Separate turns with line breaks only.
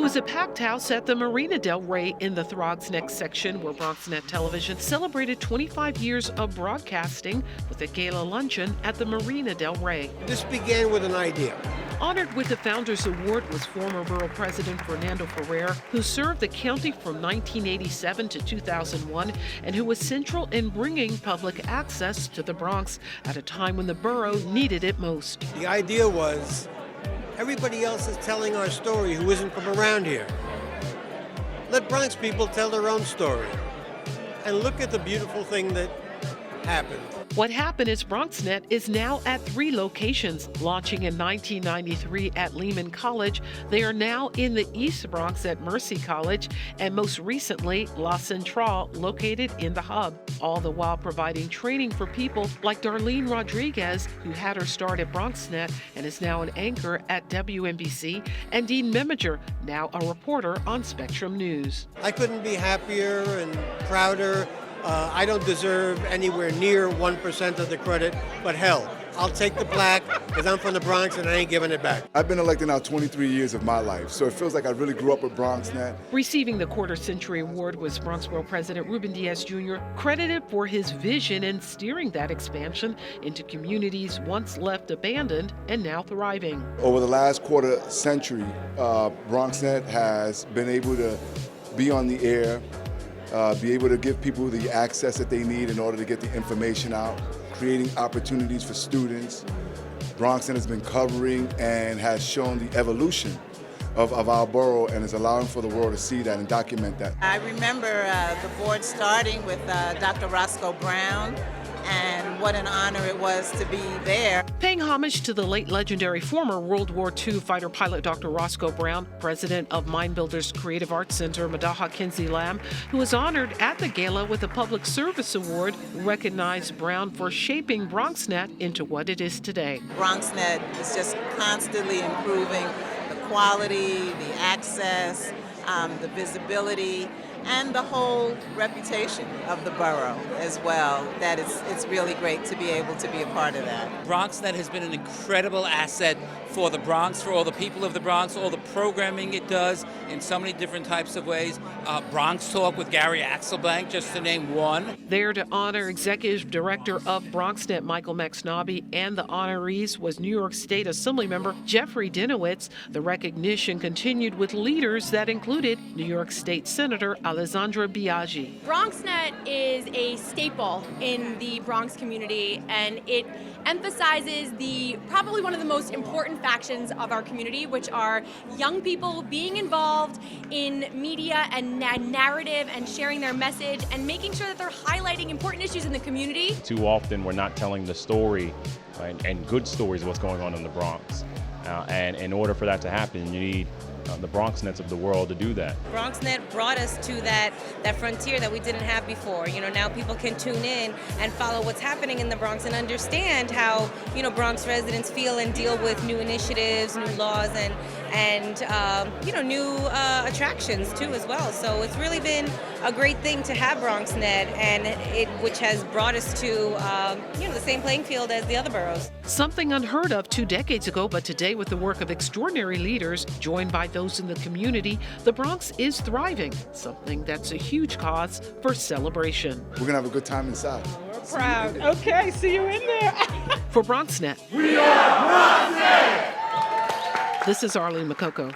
was a packed house at the Marina Del Rey in the Throggs Neck section where BronxNet Television celebrated 25 years of broadcasting with a gala luncheon at the Marina Del Rey.
This began with an idea.
Honored with the Founders Award was former Borough President Fernando Ferrer, who served the county from 1987 to 2001 and who was central in bringing public access to the Bronx at a time when the borough needed it most.
The idea was, everybody else is telling our story who isn't from around here. Let Bronx people tell their own story. And look at the beautiful thing that happened.
What happened is BronxNet is now at 3 locations. Launching in 1993 at Lehman College, they are now in the East Bronx at Mercy College, and most recently, La Central, located in the Hub. All the while providing training for people like Darlene Rodriguez, who had her start at BronxNet and is now an anchor at WNBC, and Dean Meminger, now a reporter on Spectrum News.
I couldn't be happier and prouder. I don't deserve anywhere near 1% of the credit, but hell, I'll take the plaque because I'm from the Bronx and I ain't giving it back.
I've been elected now 23 years of my life, so it feels like I really grew up with BronxNet.
Receiving the quarter-century award was Bronxborough President Ruben Diaz Jr., credited for his vision in steering that expansion into communities once left abandoned and now thriving.
Over the last quarter century, BronxNet has been able to be on the air, be able to give people the access that they need in order to get the information out, creating opportunities for students. BronxNet has been covering and has shown the evolution of our borough and is allowing for the world to see that and document that.
I remember the board starting with Dr. Roscoe Brown, and what an honor it was to be there.
Paying homage to the late legendary former World War II fighter pilot Dr. Roscoe Brown, president of Mind Builders Creative Arts Center, Madaha Kinsey-Lamb, who was honored at the gala with a Public Service Award, recognized Brown for shaping BronxNet into what it is today.
BronxNet is just constantly improving the quality, the access, the visibility, and the whole reputation of the borough as well. That it's really great to be able to be a part of that.
BronxNet has been an incredible asset for the Bronx, for all the people of the Bronx, all the programming it does in so many different types of ways. Bronx Talk with Gary Axelbank, just to name one.
There to honor Executive Director of BronxNet, Michael Maxnaby, and the honorees was New York State Assemblymember Jeffrey Dinowitz. The recognition continued with leaders that included New York State Senator Alessandra Biaggi.
BronxNet is a staple in the Bronx community, and it emphasizes probably one of the most important factions of our community, which are young people being involved in media and narrative and sharing their message and making sure that they're highlighting important issues in the community.
Too often we're not telling the story and good stories of what's going on in the Bronx. And in order for that to happen, you need the BronxNets of the world to do that.
BronxNet brought us to that frontier that we didn't have before. Now people can tune in and follow what's happening in the Bronx and understand how, Bronx residents feel and deal with new initiatives, new laws, and new attractions too as well. So it's really been a great thing to have BronxNet, and which has brought us to the same playing field as the other boroughs.
Something unheard of 2 decades ago, but today with the work of extraordinary leaders joined by those in the community, the Bronx is thriving, something that's a huge cause for celebration.
We're gonna have a good time inside.
We're proud. Okay, see you in there. For BronxNet.
We are BronxNet!
This is Arlene Makoko.